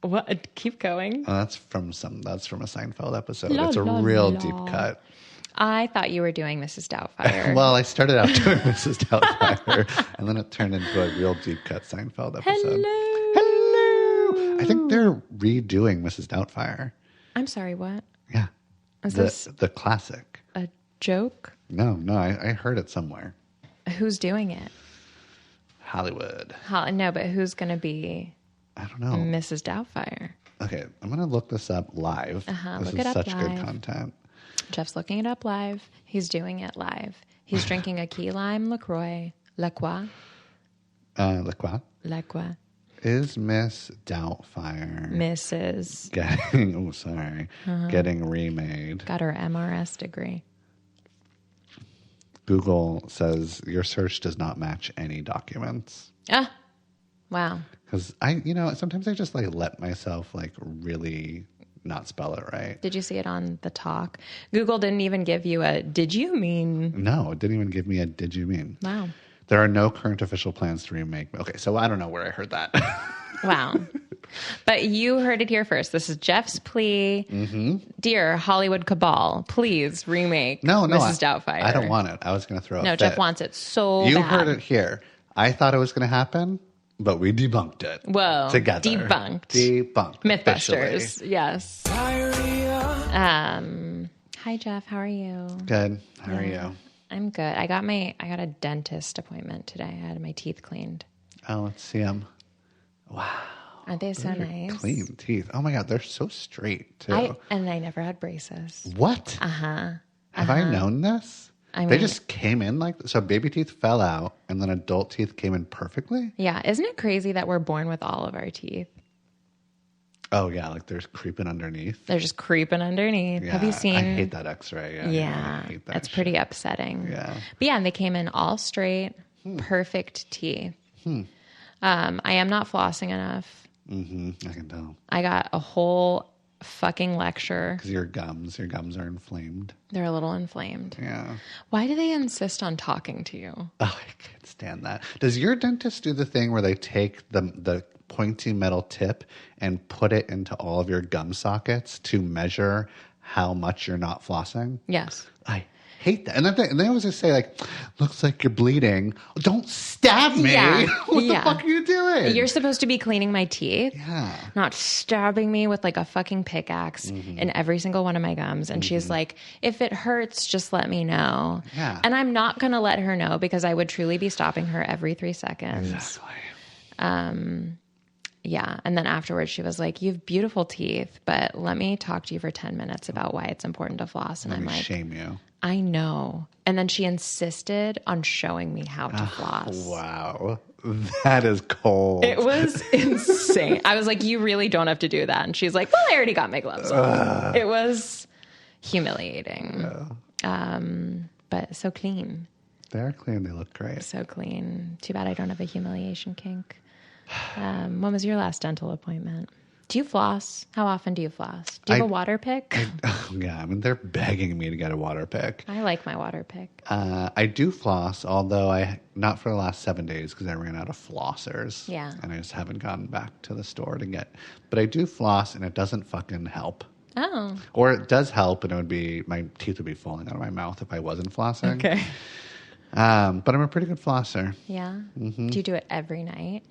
What? Keep going. That's from a Seinfeld episode. It's a real deep cut. I thought you were doing Mrs. Doubtfire. Well, I started out doing Mrs. Doubtfire, and then it turned into a real deep cut Seinfeld episode. Hello. I think they're redoing Mrs. Doubtfire. I'm sorry, what? Yeah. Is this the classic? a joke? No, I heard it somewhere. Who's doing it? Hollywood. No, but who's going to be I don't know. Mrs. Doubtfire? Okay, I'm going to look this up live. This Look is it up such live. good content. Jeff's looking it up live. He's doing it live. He's drinking a key lime LaCroix. La Croix. La Croix. La Croix. Is Miss Doubtfire Mrs. getting remade? Got her MRS degree. Google says your search does not match any documents. Ah, wow. Because sometimes I just let myself really not spell it right. Did you see it on the talk? Google didn't even give you a, did you mean? No, it didn't even give me a, did you mean? Wow. There are no current official plans to remake. Okay, so I don't know where I heard that. Wow. But you heard it here first. This is Jeff's plea. Mm-hmm. Dear Hollywood cabal, please remake Mrs. Doubtfire. I don't want it. I was going to throw it. No, Jeff wants it so bad. You heard it here. I thought it was going to happen, but we debunked it. Whoa. Together. Debunked. Mythbusters. Officially. Yes. Hi, Jeff. How are you? Good. How are you? I'm good. I got a dentist appointment today. I had my teeth cleaned. Oh, let's see them. Wow. Aren't they so nice? Clean teeth. Oh my God, they're so straight too. I never had braces. What? Have I known this? They just came in so baby teeth fell out and then adult teeth came in perfectly? Yeah. Isn't it crazy that we're born with all of our teeth? Oh yeah, they're creeping underneath. They're just creeping underneath. Yeah, have you seen? I hate that X-ray. Yeah, I hate that it's pretty upsetting. Yeah. But yeah, and they came in all straight, perfect teeth. I am not flossing enough. I can tell. I got a whole fucking lecture. Because your gums are inflamed. They're a little inflamed. Yeah. Why do they insist on talking to you? Oh, I can't stand that. Does your dentist do the thing where they take the pointy metal tip and put it into all of your gum sockets to measure how much you're not flossing? Yes. I hate that. And then they always just say looks like you're bleeding. Don't stab me. Yeah. What the fuck are you doing? You're supposed to be cleaning my teeth. Yeah. Not stabbing me with a fucking pickaxe in every single one of my gums. And she's like, if it hurts, just let me know. Yeah. And I'm not going to let her know because I would truly be stopping her every 3 seconds. Exactly. Yeah. And then afterwards she was like, you have beautiful teeth, but let me talk to you for 10 minutes about why it's important to floss. And I'm like, shame you. I know. And then she insisted on showing me how to floss. Wow. That is cold. It was insane. I was like, you really don't have to do that. And she's like, well, I already got my gloves on. It was humiliating. But so clean. They're clean. They look great. So clean. Too bad I don't have a humiliation kink. When was your last dental appointment? Do you floss? How often do you floss? Do you have a water pick? Yeah, they're begging me to get a water pick. I like my water pick. I do floss, although not for the last 7 days because I ran out of flossers. Yeah. And I just haven't gone back to the store to get. But I do floss, and it doesn't fucking help. Oh. Or it does help, and my teeth would be falling out of my mouth if I wasn't flossing. Okay. But I'm a pretty good flosser. Yeah. Mm-hmm. Do you do it every night?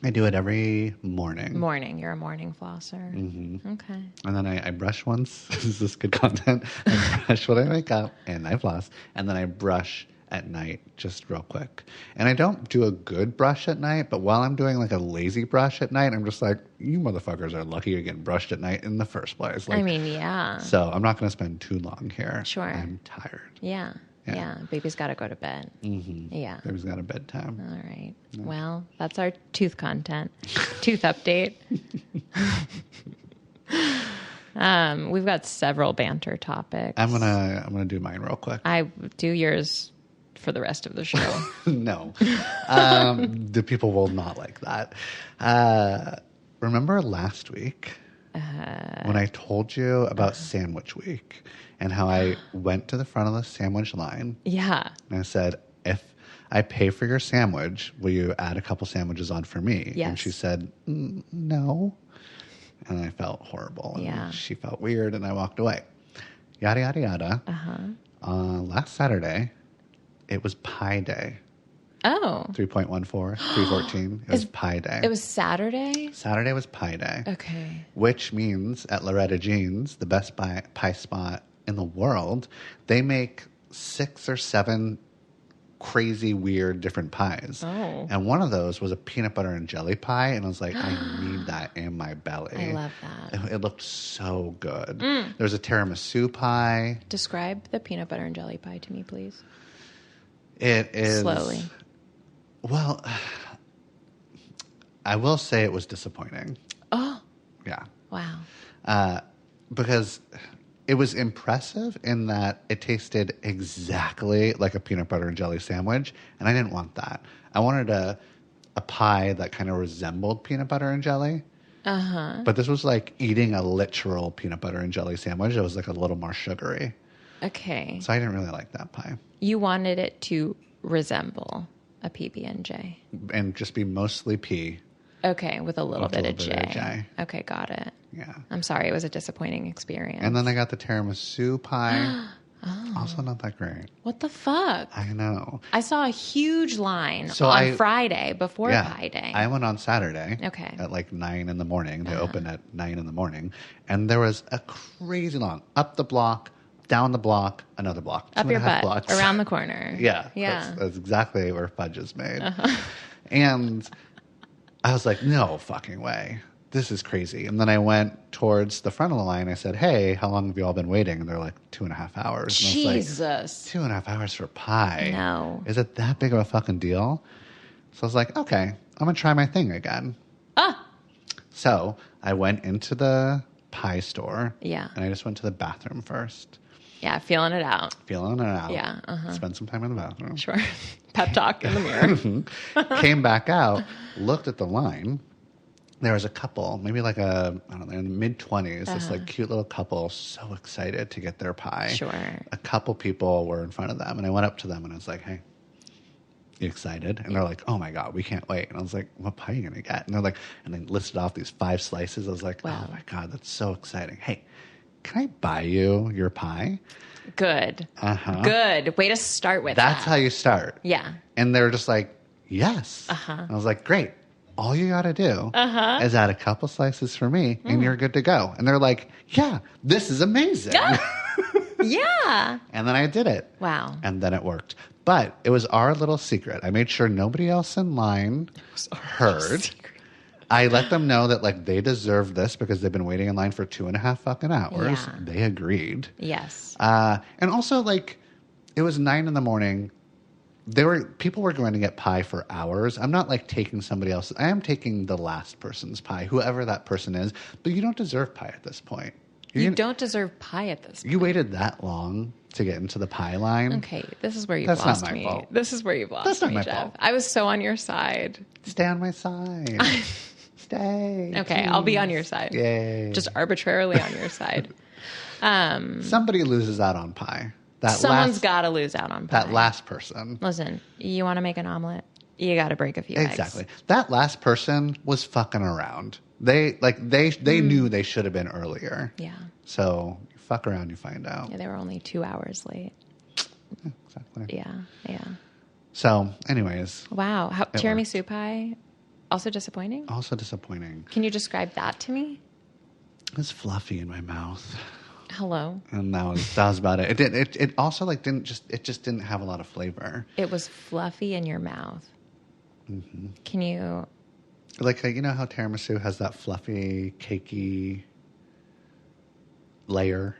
I do it every morning. You're a morning flosser. Mm-hmm. Okay. And then I brush once. This is good content. I brush when I wake up, and I floss. And then I brush at night, just real quick. And I don't do a good brush at night, but while I'm doing a lazy brush at night, I'm just like, you motherfuckers are lucky you're getting brushed at night in the first place. Yeah. So I'm not going to spend too long here. Sure. I'm tired. Yeah. Baby's got to go to bed. Mm-hmm. Yeah. Baby's got a bedtime. All right. Yeah. Well, that's our tooth content. Tooth update. We've got several banter topics. I'm gonna do mine real quick. I do yours for the rest of the show. No. The people will not like that. Remember last week when I told you about Sandwich Week and how I went to the front of the sandwich line? Yeah. And I said, if I pay for your sandwich, will you add a couple sandwiches on for me? Yes. And she said, no. And I felt horrible. And Yeah. she felt weird, and I walked away. Yada, yada, yada. Last Saturday, it was Pi Day. Oh. 3.14, 314. It was Pi Day. It was Saturday? Saturday was Pi Day. Okay. Which means at Loretta Jean's, the best pie spot in the world, they make 6 or 7 crazy, weird, different pies. Oh. And one of those was a peanut butter and jelly pie, and I was like, I need that in my belly. I love that. It looked so good. There's a tiramisu pie. Describe the peanut butter and jelly pie to me, please. It is... Slowly. Well, I will say it was disappointing. Oh. Yeah. Wow. Because it was impressive in that it tasted exactly like a peanut butter and jelly sandwich, and I didn't want that. I wanted a pie that kind of resembled peanut butter and jelly. But this was like eating a literal peanut butter and jelly sandwich. It was like a little more sugary. Okay. So I didn't really like that pie. You wanted it to resemble a PB&J. And just be mostly pea. Okay, with a little bit of J. Okay, got it. Yeah. I'm sorry, it was a disappointing experience. And then I got the tiramisu pie. Also not that great. What the fuck? I know. I saw a huge line on Friday before Yeah, Pi Day. I went on Saturday. Okay. At like 9 in the morning. They opened at 9 in the morning. And there was a crazy long, up the block, down the block, another block. Up your butt, blocks. around the corner. Yeah. Yeah. That's exactly where fudge is made. And I was like, no fucking way. This is crazy. And then I went towards the front of the line. I said, hey, how long have you all been waiting? And they're like, 2.5 hours. And Jesus. I was like, 2.5 hours for pie? No. Is it that big of a fucking deal? So I was like, okay, I'm going to try my thing again. So I went into the pie store. Yeah. And I just went to the bathroom first. Yeah, feeling it out. Feeling it out. Yeah. Spent some time in the bathroom. Sure. Pep talk in the mirror. Came back out, looked at the line. There was a couple, maybe like I don't know, in the mid-20s, this like cute little couple, so excited to get their pie. Sure. A couple people were in front of them, and I went up to them and I was like, hey, you excited? And they're like, oh my God, we can't wait. And I was like, what pie are you going to get? And they're like, and they listed off these 5 slices. I was like, wow. Oh my God, that's so exciting. Hey, can I buy you your pie? Good. Good. Way to start with That's how you start. Yeah. And they were just like, yes. And I was like, great. All you got to do is add a couple slices for me, and you're good to go. And they're like, yeah, this is amazing. Yeah. And then I did it. Wow. And then it worked. But it was our little secret. I made sure nobody else in line heard. I let them know that like they deserved this because they've been waiting in line for 2.5 fucking hours. Yeah. They agreed. Yes. And also like it was 9 in the morning. People were going to get pie for hours. I'm not like taking somebody else's. I am taking the last person's pie, whoever that person is. But you don't deserve pie at this point. You don't deserve pie at this point. You waited that long to get into the pie line. Okay, this is where you've That's lost not my me. fault. This is where you've lost That's not me, my Jeff. fault. I was so on your side. Stay on my side. Stay. Okay, please. I'll be on your side. Yay. Just arbitrarily on your side. Somebody loses out on pie. Someone's got to lose out on pie. That last person. Listen, you want to make an omelet? You got to break a few eggs. Exactly. That last person was fucking around. They knew they should have been earlier. Yeah. So you fuck around, you find out. Yeah, they were only 2 hours late. Yeah, exactly. Yeah. So, anyways. Wow. Tiramisu pie, also disappointing? Also disappointing. Can you describe that to me? It was fluffy in my mouth. Hello. And that was about it. It also like just didn't have a lot of flavor. It was fluffy in your mouth. Mm-hmm. Can you... Like, you know how tiramisu has that fluffy, cakey layer?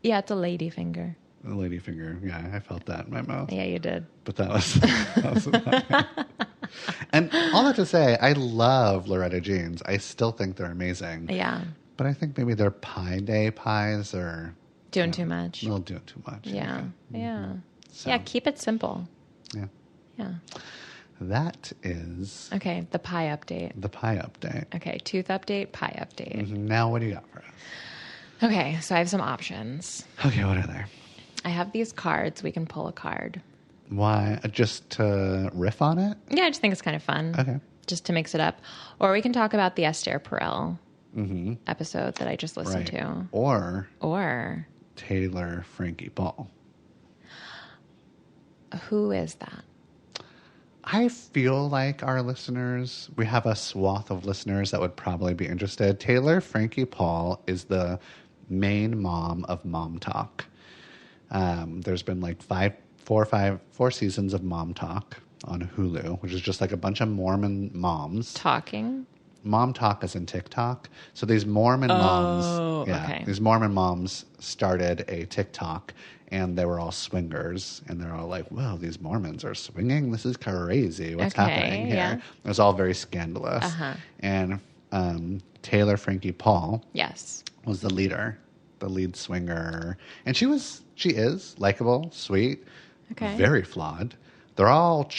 Yeah, it's a lady finger. A lady finger. Yeah, I felt that in my mouth. Yeah, you did. But that was And all that to say, I love Loretta Jean's. I still think they're amazing. Yeah. But I think maybe their Pie Day pies are... Doing too much. They'll do too much. Yeah. Okay. Yeah. Mm-hmm. So, yeah, keep it simple. Yeah. Yeah. That is... Okay, the pie update. The pie update. Okay, tooth update, pie update. Mm-hmm. Now what do you got for us? Okay, so I have some options. Okay, what are they? I have these cards. We can pull a card. Why? Just to riff on it? Yeah, I just think it's kind of fun. Okay. Just to mix it up. Or we can talk about the Esther Perel episode that I just listened to. Or Taylor Frankie Paul. Who is that? I feel like our listeners, we have a swath of listeners that would probably be interested. Taylor Frankie Paul is the main mom of Mom Talk. There's been like four seasons of Mom Talk on Hulu, which is just like a bunch of Mormon moms talking. Mom Talk is in TikTok. So these Mormon moms, okay. These Mormon moms started a TikTok, and they were all swingers, and they're all like, "Whoa, these Mormons are swinging. This is crazy. What's happening here?" Yeah. It was all very scandalous. And Taylor Frankie Paul, was the lead swinger, and she is likable, sweet, very flawed. They're all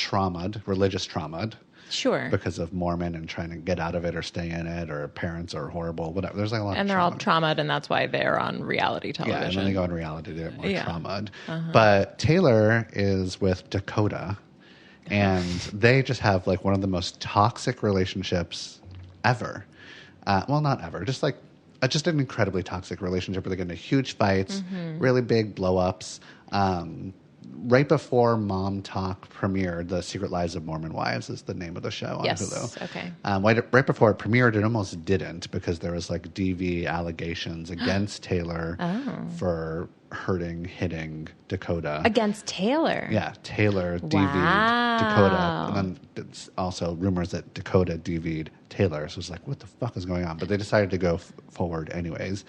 religious traumatized. Sure. Because of Mormon and trying to get out of it or stay in it, or parents are horrible, whatever. There's like a lot and of they're all traumatized, and that's why they're on reality television. Yeah, and then they go on reality to get more traumatized. But Taylor is with Dakota, and they just have like one of the most toxic relationships ever. Well, not ever, just like just an incredibly toxic relationship where they get into huge fights, really big blow-ups. Right before Mom Talk premiered, The Secret Lives of Mormon Wives is the name of the show on Hulu. Okay. Right before it premiered, it almost didn't because there was like DV allegations against Taylor for hitting Dakota. Against Taylor? Yeah, Taylor DV'd Dakota. And then it's also rumors that Dakota DV'd Taylor. So it's like, what the fuck is going on? But they decided to go forward anyways.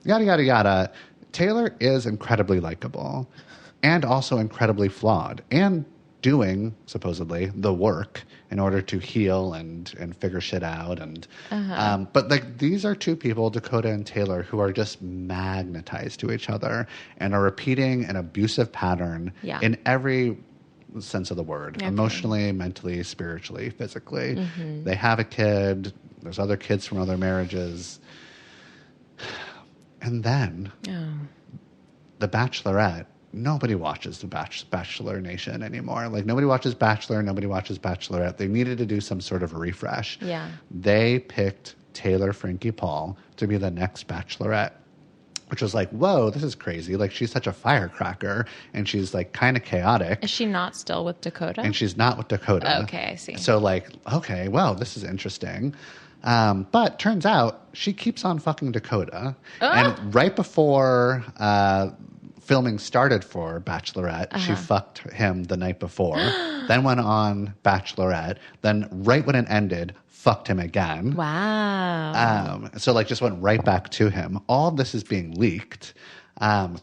Yada, yada, yada. Taylor is incredibly likable. And also incredibly flawed, and doing supposedly the work in order to heal and figure shit out. And but like these are two people, Dakota and Taylor, who are just magnetized to each other and are repeating an abusive pattern in every sense of the word, emotionally, mentally, spiritually, physically. They have a kid. There's other kids from other marriages, and then The Bachelorette. Nobody watches the Bachelor Nation anymore. Like, nobody watches Bachelor, nobody watches Bachelorette. They needed to do some sort of a refresh. Yeah. They picked Taylor Frankie Paul to be the next Bachelorette, which was like, whoa, this is crazy. Like, she's such a firecracker, and she's, like, kind of chaotic. Is she not still with Dakota? And she's not with Dakota. Okay, I see. So, like, okay, well, this is interesting. But turns out she keeps on fucking Dakota. And right before filming started for Bachelorette, she fucked him the night before, then went on Bachelorette, then right when it ended, fucked him again. Wow. So like just went right back to him. All of this is being leaked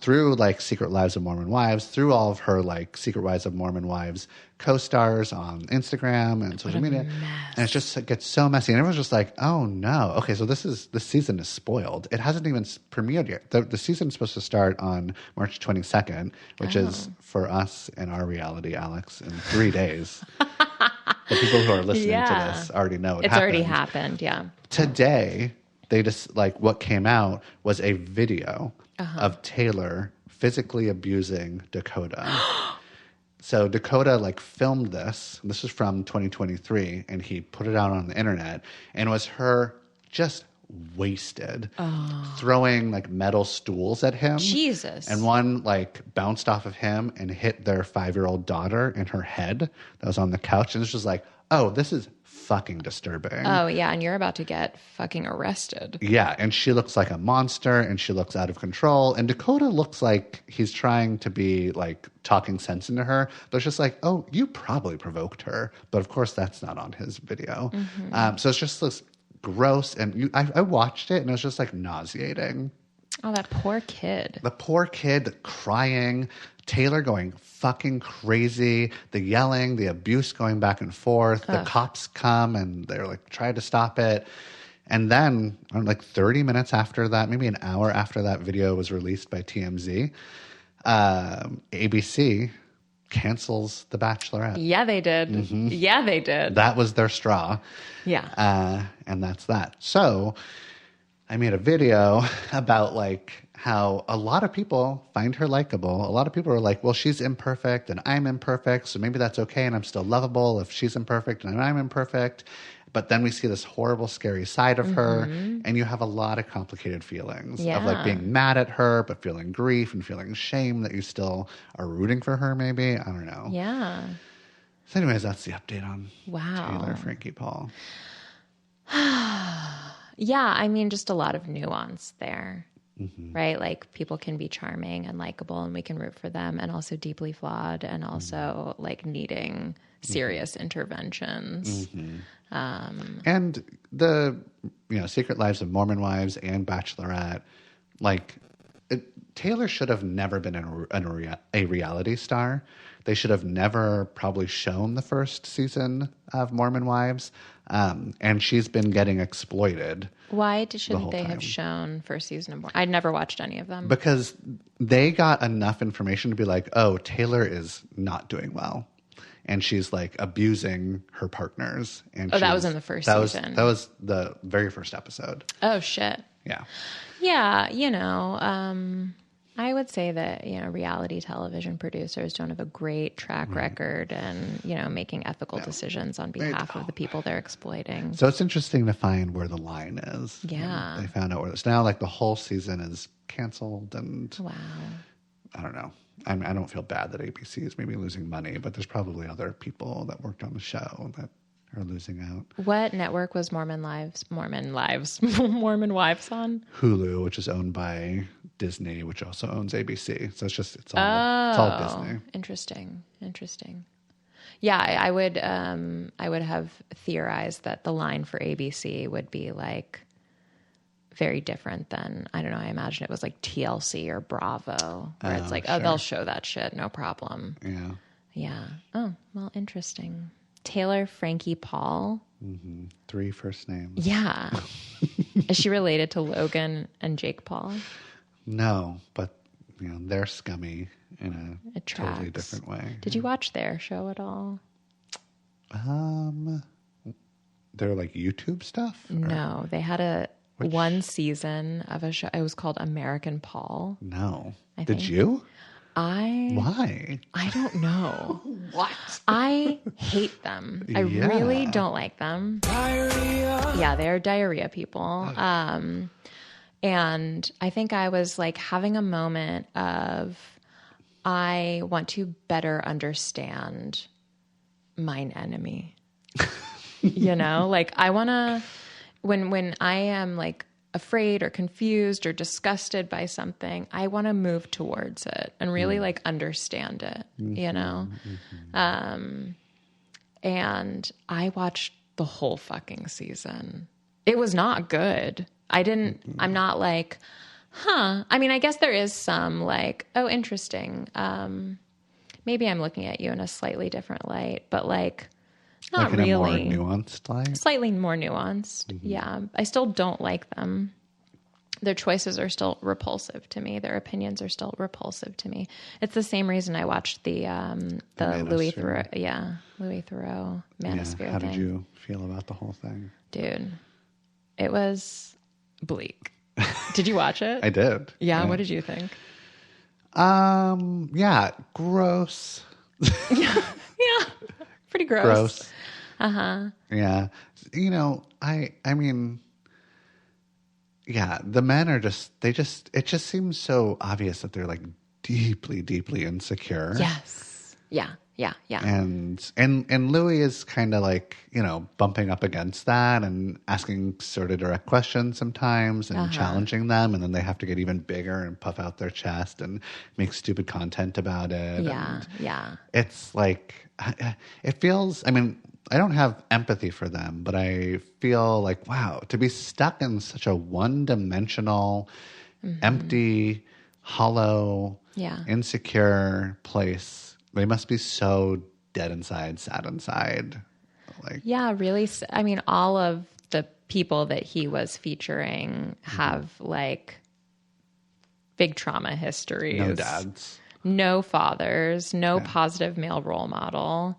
through like Secret Lives of Mormon Wives, through all of her like Secret Wives of Mormon Wives co-stars on Instagram and social media. And it gets so messy. And everyone's just like, oh no. Okay, so this season is spoiled. It hasn't even premiered yet. The season's supposed to start on March 22nd, which is for us in our reality, Alex, in 3 days. The people who are listening to this already know it's already happened, yeah. Today, they just like what came out was a video of Taylor physically abusing Dakota. So Dakota like filmed this. This was from 2023, and he put it out on the internet, and it was her just wasted, throwing like metal stools at him. Jesus. And one like bounced off of him and hit their 5-year-old daughter in her head that was on the couch. And it's just like, oh, this is fucking disturbing. Oh, yeah, and you're about to get fucking arrested. Yeah, and she looks like a monster, and she looks out of control. And Dakota looks like he's trying to be, like, talking sense into her. But it's just like, oh, you probably provoked her. But, of course, that's not on his video. So it's just this gross. And I watched it, and it was just, like, nauseating. Oh, that poor kid. The poor kid crying. Taylor going fucking crazy. The yelling, the abuse going back and forth. The cops come and they're like, try to stop it. And then, like 30 minutes after that, maybe an hour after that video was released by TMZ, ABC cancels The Bachelorette. Yeah, they did. Yeah, they did. That was their straw. Yeah. And that's that. So I made a video about like how a lot of people find her likable. A lot of people are like, well, she's imperfect and I'm imperfect, so maybe that's okay and I'm still lovable if she's imperfect and I'm imperfect. But then we see this horrible, scary side of her, and you have a lot of complicated feelings of like Yeah. being mad at her, but feeling grief and feeling shame that you still are rooting for her, maybe. I don't know. Yeah. So anyways, that's the update on Wow. Taylor Frankie Paul. Yeah, I mean, just a lot of nuance there, right? Like people can be charming and likable and we can root for them, and also deeply flawed, and also like needing serious interventions. And the, Secret Lives of Mormon Wives and Bachelorette, like Taylor should have never been a reality star. They should have never probably shown the first season of Mormon Wives. And she's been getting exploited. Why shouldn't whole they time. have shown first season of more? I'd never watched any of them. Because they got enough information to be like, oh, Taylor is not doing well. And she's like abusing her partners. And that was in the first season. That was the very first episode. Oh, shit. Yeah. Yeah, I would say that, reality television producers don't have a great track record and, making ethical decisions on behalf of the people they're exploiting. So it's interesting to find where the line is. Yeah. They found out where it's now, like the whole season is canceled, and Wow. I don't know. I don't feel bad that ABC is maybe losing money, but there's probably other people that worked on the show that are losing out. What network was Mormon Wives Mormon Wives on? Hulu, which is owned by Disney, which also owns ABC. So it's all Disney. Interesting. Yeah, I would have theorized that the line for ABC would be like very different than, I don't know, I imagine it was like TLC or Bravo, where it's like, sure. they'll show that shit, no problem. Yeah. Yeah. Oh, well, interesting. Taylor Frankie Paul. 3 first names. Yeah. Is she related to Logan and Jake Paul? No, but they're scummy in a totally different way. Did you watch their show at all? They're like YouTube stuff? No, they had one season of a show. It was called American Paul. No. I Did think. you? Why? I don't know. What? I hate them. I Yeah. really don't like them. Diarrhea. Yeah, they're diarrhea people. And I think I was like having a moment of, I want to better understand mine enemy. Like I want to, when I am like afraid or confused or disgusted by something, I want to move towards it and really like understand it, And I watched the whole fucking season. It was not good. I'm not like, I mean, I guess there is some like, oh, interesting. Maybe I'm looking at you in a slightly different light, but like, not like in really. a more nuanced light? Slightly more nuanced. Yeah. I still don't like them. Their choices are still repulsive to me. Their opinions are still repulsive to me. It's the same reason I watched the Louis Theroux, Manosphere thing. How did you feel about the whole thing? Dude, it was bleak. Did you watch it? I did. Yeah. What did you think? Yeah, gross. Yeah. Pretty gross. Gross. Yeah. I mean, yeah, the men are it just seems so obvious that they're like deeply, deeply insecure. Yes. Yeah. And Louis is kind of like, bumping up against that and asking sort of direct questions sometimes and challenging them. And then they have to get even bigger and puff out their chest and make stupid content about it. Yeah. It's like, it feels, I mean, I don't have empathy for them, but I feel like, wow, to be stuck in such a one-dimensional, empty, hollow, insecure place. They must be so dead inside, sad inside. Like, yeah, really. I mean, all of the people that he was featuring have like big trauma histories. no dads. No fathers, no positive male role model.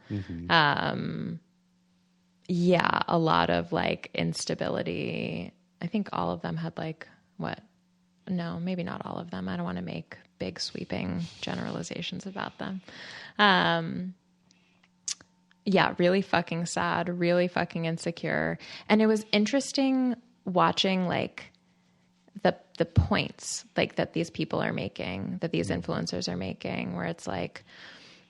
Yeah, a lot of like instability. I think all of them had like what? No, maybe not all of them. I don't want to make big sweeping generalizations about them. Yeah, really fucking sad, really fucking insecure. And it was interesting watching like the points like that these people are making, that these influencers are making, where it's like,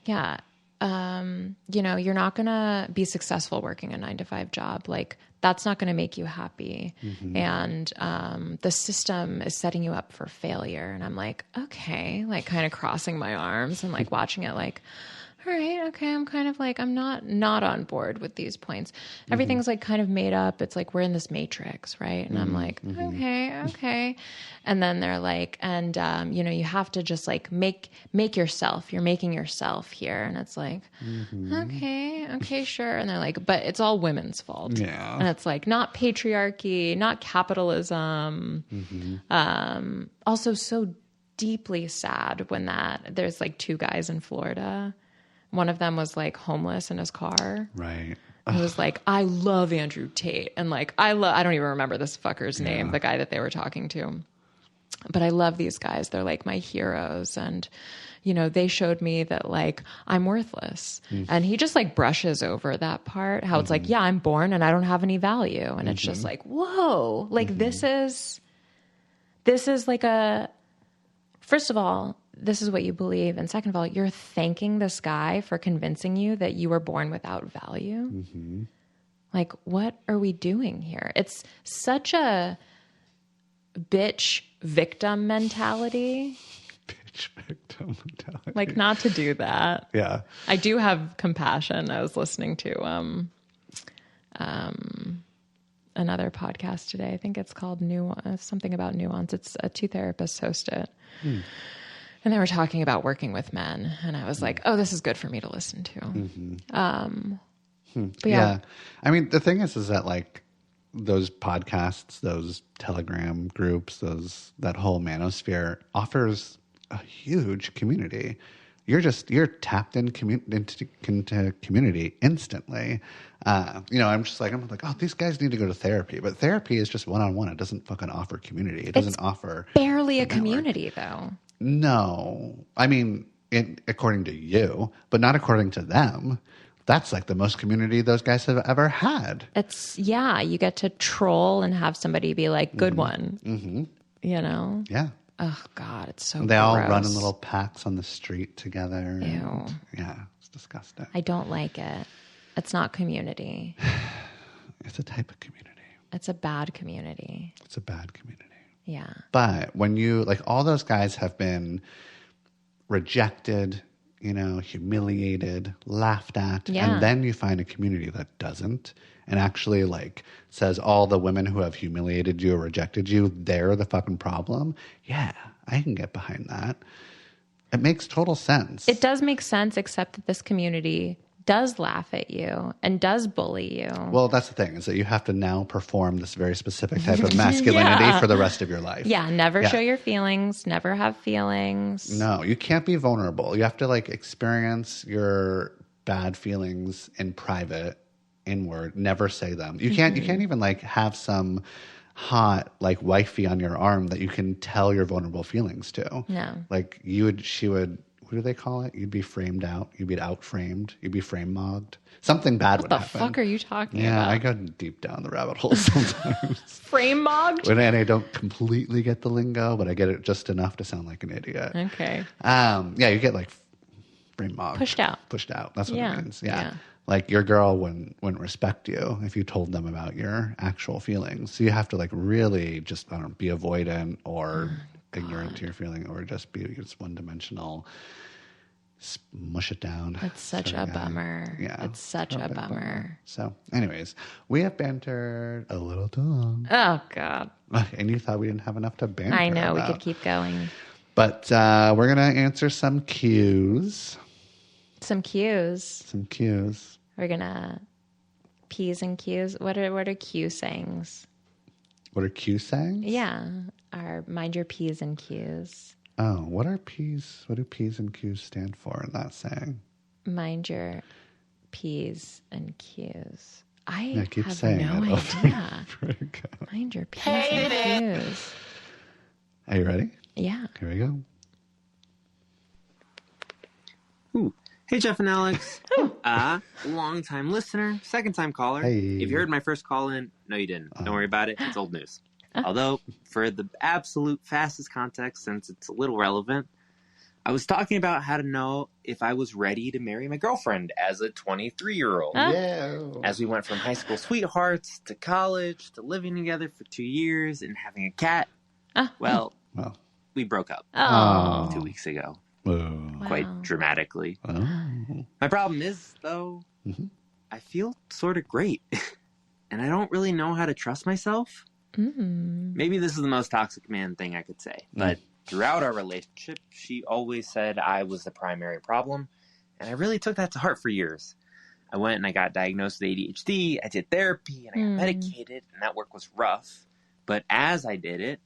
yeah, you know, you're not going to be successful working a 9-to-5 job. Like that's not going to make you happy. And the system is setting you up for failure. And I'm like, okay, like kind of crossing my arms and like watching it like, all right, okay, I'm kind of like, I'm not on board with these points. Everything's like kind of made up. It's like we're in this matrix, right? And I'm like, okay. And then they're like, and you know, you have to just like make yourself. You're making yourself here, and it's like, okay, sure. And they're like, but it's all women's fault. Yeah. And it's like not patriarchy, not capitalism. Also, so deeply sad when there's like 2 guys in Florida. One of them was like homeless in his car. Right. He was like, I love Andrew Tate. And like, I don't even remember this fucker's name, the guy that they were talking to. But I love these guys. They're like my heroes. And, you know, they showed me that like, I'm worthless. And he just like brushes over that part. How it's like, yeah, I'm born and I don't have any value. And it's just like, whoa, like this is like first of all, this is what you believe. And second of all, you're thanking this guy for convincing you that you were born without value. Like, what are we doing here? It's such a bitch victim mentality. Bitch victim mentality. Like, not to do that. Yeah. I do have compassion. I was listening to another podcast today. I think it's called Nuance, something about Nuance. It's 2 therapists host it. And they were talking about working with men. And I was like, oh, this is good for me to listen to. But Yeah. I mean, the thing is that like those podcasts, those Telegram groups, that whole Manosphere offers a huge community. You're tapped into community instantly. You know, I'm like, oh, these guys need to go to therapy. But therapy is just one-on-one. It doesn't fucking offer community. It doesn't offer barely a community, though. No. I mean, according to you, but not according to them. That's like the most community those guys have ever had. You get to troll and have somebody be like, good one. You know? Yeah. Oh, God, it's so They all gross. run in little packs on the street together. Ew. Yeah, it's disgusting. I don't like it. It's not community. It's a type of community. It's a bad community. It's a bad community. Yeah. But when you, like, all those guys have been rejected, you know, humiliated, laughed at, and then you find a community that doesn't, and actually, like, says all the women who have humiliated you or rejected you, they're the fucking problem. Yeah, I can get behind that. It makes total sense. It does make sense, except that this community does laugh at you and does bully you. Well, that's the thing, is that you have to now perform this very specific type of masculinity for the rest of your life. Yeah, never show your feelings, never have feelings. No, you can't be vulnerable. You have to, like, experience your bad feelings in private, inward, never say them. You can't even, like, have some hot, like, wifey on your arm that you can tell your vulnerable feelings to. No. Like, she would, what do they call it? You'd be framed out. You'd be out framed. You'd be frame mogged. Something bad would happen. What the fuck are you talking about? Yeah, I go deep down the rabbit hole sometimes. Frame mogged? And I don't completely get the lingo, but I get it just enough to sound like an idiot. Okay. Yeah, you get, like, frame mogged. Pushed out. Pushed out. That's what it means. Yeah. Like, your girl wouldn't respect you if you told them about your actual feelings. So you have to, like, really just, I don't know, be avoidant or ignorant to your feeling, or just be just one-dimensional. Mush it down. It's such a bummer. Yeah. It's such a bummer. So, anyways, we have bantered a little too long. Oh, God. And you thought we didn't have enough to banter I know. about. We could keep going. But we're going to answer some cues. Some cues. We're going to P's and Q's. What are Q sayings? What are Q sayings? Yeah. Mind your P's and Q's. Oh, what are P's? What do P's and Q's stand for in that saying? Mind your P's and Q's. I keep have saying no it idea. Mind your P's and Q's. Are you ready? Yeah. Here we go. Ooh. Hey, Jeff and Alex. Long-time listener, second-time caller. Hey. If you heard my first call in, no, you didn't. Don't worry about it. It's old news. Although, for the absolute fastest context, since it's a little relevant, I was talking about how to know if I was ready to marry my girlfriend as a 23-year-old. Yeah. As we went from high school sweethearts to college to living together for 2 years and having a cat. Well, we broke up 2 weeks ago. Quite dramatically. My problem is, though, I feel sort of great. And I don't really know how to trust myself. Maybe this is the most toxic man thing I could say. But throughout our relationship, she always said I was the primary problem. And I really took that to heart for years. I went and I got diagnosed with ADHD. I did therapy and I got medicated. And that work was rough. But as I did it,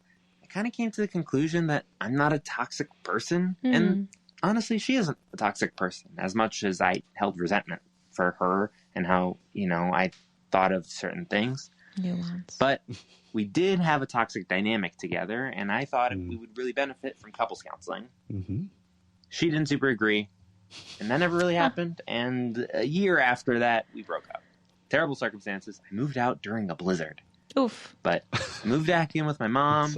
I kind of came to the conclusion that I'm not a toxic person. And honestly, she isn't a toxic person. As much as I held resentment for her and how, I thought of certain things. Nuance. But we did have a toxic dynamic together, and I thought we would really benefit from couples counseling. She didn't super agree, and that never really happened. And a year after that, we broke up. Terrible circumstances. I moved out during a blizzard. Oof. But I moved back in with my mom,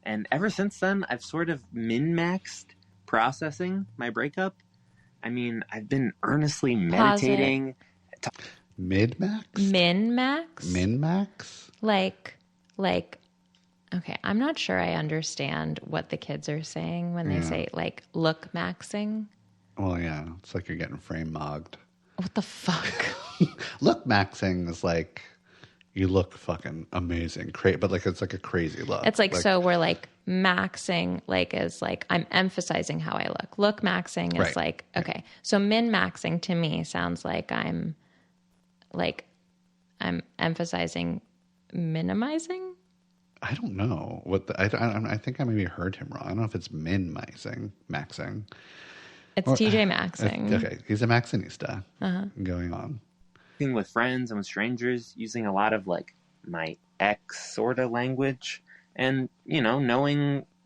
and ever since then, I've sort of min-maxed processing my breakup. I mean, I've been earnestly meditating. Mid-max? Min-max? Min-max? Like, okay, I'm not sure I understand what the kids are saying when they say, look maxing. Well, yeah, it's like you're getting frame mogged. What the fuck? Look maxing is like, you look fucking amazing. But it's like a crazy look. It's so we're maxing, is I'm emphasizing how I look. Look maxing is okay. So min-maxing to me sounds like I'm emphasizing minimizing. I don't know I think I maybe heard him wrong. I don't know if it's maxing. It's TJ maxing. Okay, he's a maxinista. Going on. With friends and with strangers, using a lot of my ex sort of language, and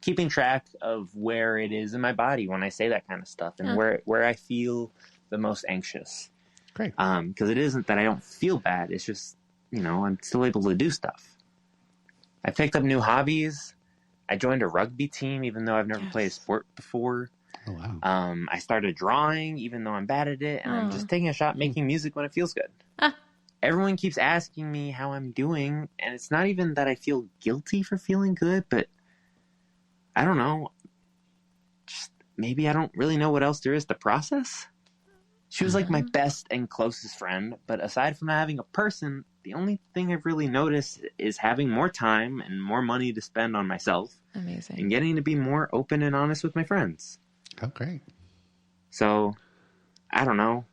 keeping track of where it is in my body when I say that kind of stuff, and where I feel the most anxious. Great. Because it isn't that I don't feel bad. It's just, I'm still able to do stuff. I picked up new hobbies. I joined a rugby team, even though I've never played a sport before. Oh, wow. I started drawing, even though I'm bad at it. And I'm just taking a shot making music when it feels good. Everyone keeps asking me how I'm doing. And it's not even that I feel guilty for feeling good, but I don't know. Just maybe I don't really know what else there is to process. She was my best and closest friend, but aside from having a person, the only thing I've really noticed is having more time and more money to spend on myself. Amazing. And getting to be more open and honest with my friends. Oh, great. So, I don't know.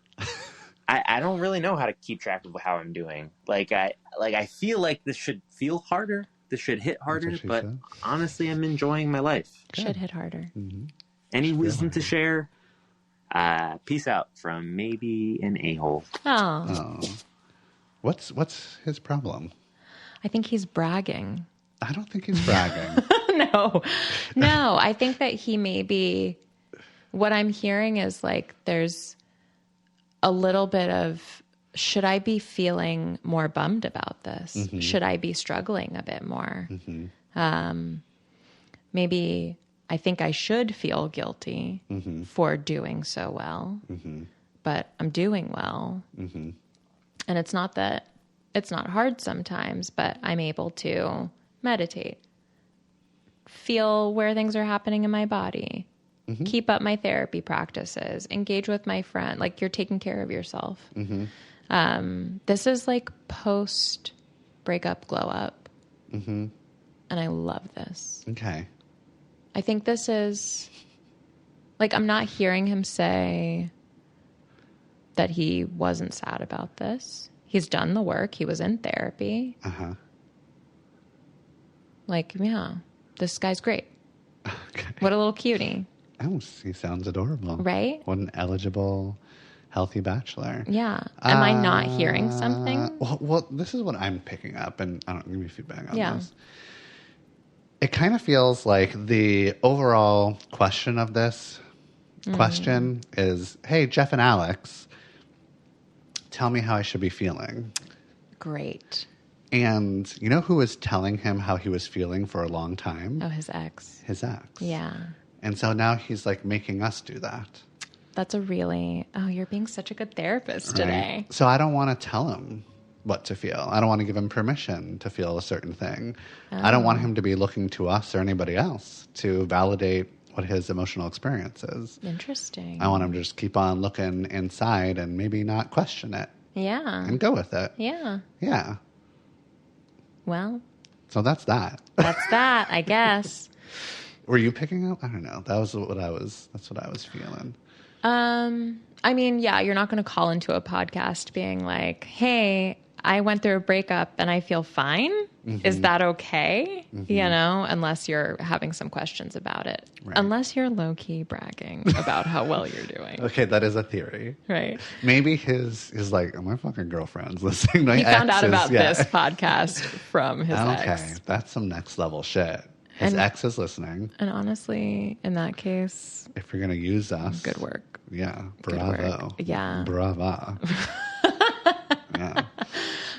I don't really know how to keep track of how I'm doing. I feel like this should feel harder. This should hit harder, but honestly, I'm enjoying my life. Should hit harder. Any wisdom to share? Peace out from maybe an a-hole. Oh. What's his problem? I think he's bragging. I don't think he's bragging. No. I think that he maybe, what I'm hearing is there's a little bit of, should I be feeling more bummed about this? Should I be struggling a bit more? Maybe I think I should feel guilty for doing so well, but I'm doing well. And it's not that it's not hard sometimes, but I'm able to meditate, feel where things are happening in my body, keep up my therapy practices, engage with my friend. You're taking care of yourself. This is post-breakup glow up. And I love this. Okay. I think this is, I'm not hearing him say that he wasn't sad about this. He's done the work. He was in therapy. This guy's great. Okay. What a little cutie. Oh, he sounds adorable. Right? What an eligible, healthy bachelor. Yeah. Am I not hearing something? Well, this is what I'm picking up, and I don't give me feedback on this. It kind of feels like the overall question of this question is, hey, Jeff and Alex, tell me how I should be feeling. Great. And you know who was telling him how he was feeling for a long time? Oh, his ex. His ex. Yeah. And so now he's like making us do that. That's a really, you're being such a good therapist today. Right? So I don't want to tell him what to feel. I don't want to give him permission to feel a certain thing. I don't want him to be looking to us or anybody else to validate what his emotional experience is. Interesting. I want him to just keep on looking inside and maybe not question it. Yeah. And go with it. Yeah. Yeah. Well. So that's that. That's that, I guess. Were you picking up? I don't know. That's what I was feeling. I mean, yeah, you're not going to call into a podcast being like, hey, I went through a breakup and I feel fine. Mm-hmm. Is that okay? Mm-hmm. You know, unless you're having some questions about it. Right. Unless you're low-key bragging about how well you're doing. Okay, that is a theory. Right. Maybe his like, oh, my fucking girlfriend's listening. My he found out about this podcast from his ex. Okay, that's some next level shit. His ex is listening. And honestly, in that case... if you're going to use us... good work. Yeah, bravo. Work. Yeah. Brava. Yeah.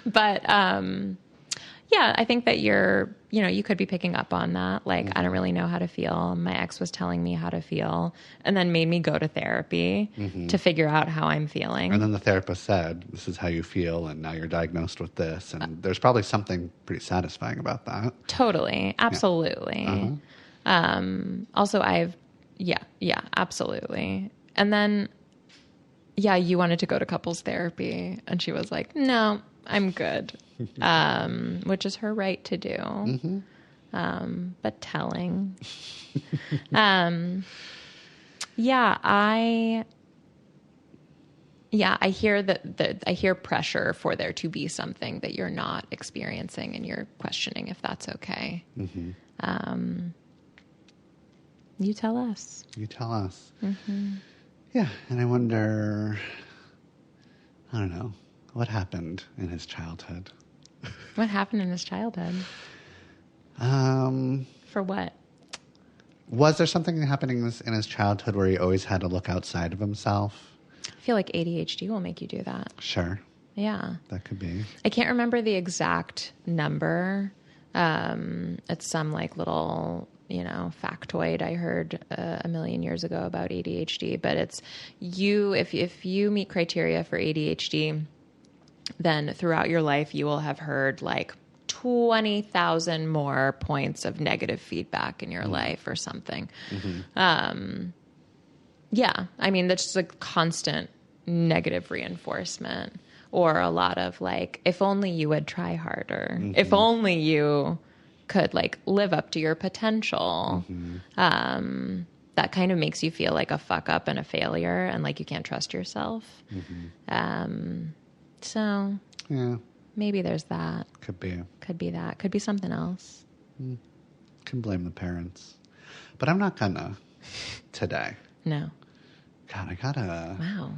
But, yeah, I think that you could be picking up on that. Like, I don't really know how to feel. My ex was telling me how to feel and then made me go to therapy to figure out how I'm feeling. And then the therapist said, this is how you feel, and now you're diagnosed with this. And there's probably something pretty satisfying about that. Totally. Absolutely. Yeah. Also, yeah, absolutely. And then, yeah, you wanted to go to couples therapy, and she was like, no, I'm good. Which is her right to do. But telling. I hear that I hear pressure for there to be something that you're not experiencing, and you're questioning if that's okay. You tell us. You tell us. Yeah, and I wonder, I don't know, what happened in his childhood? What happened in his childhood? For what? Was there something happening in his childhood where he always had to look outside of himself? I feel like ADHD will make you do that. Sure. Yeah. That could be. I can't remember the exact number. It's some like little, factoid I heard a million years ago about ADHD, but it's if you meet criteria for ADHD, then throughout your life, you will have heard like 20,000 more points of negative feedback in your life or something. Yeah. I mean, that's just a constant negative reinforcement, or a lot of like, if only you would try harder, if only you could like live up to your potential. That kind of makes you feel like a fuck up and a failure, and like you can't trust yourself. So yeah, maybe there's that. Could be that. Could be something else. Can blame the parents, but I'm not gonna today. No. God, I gotta. Wow.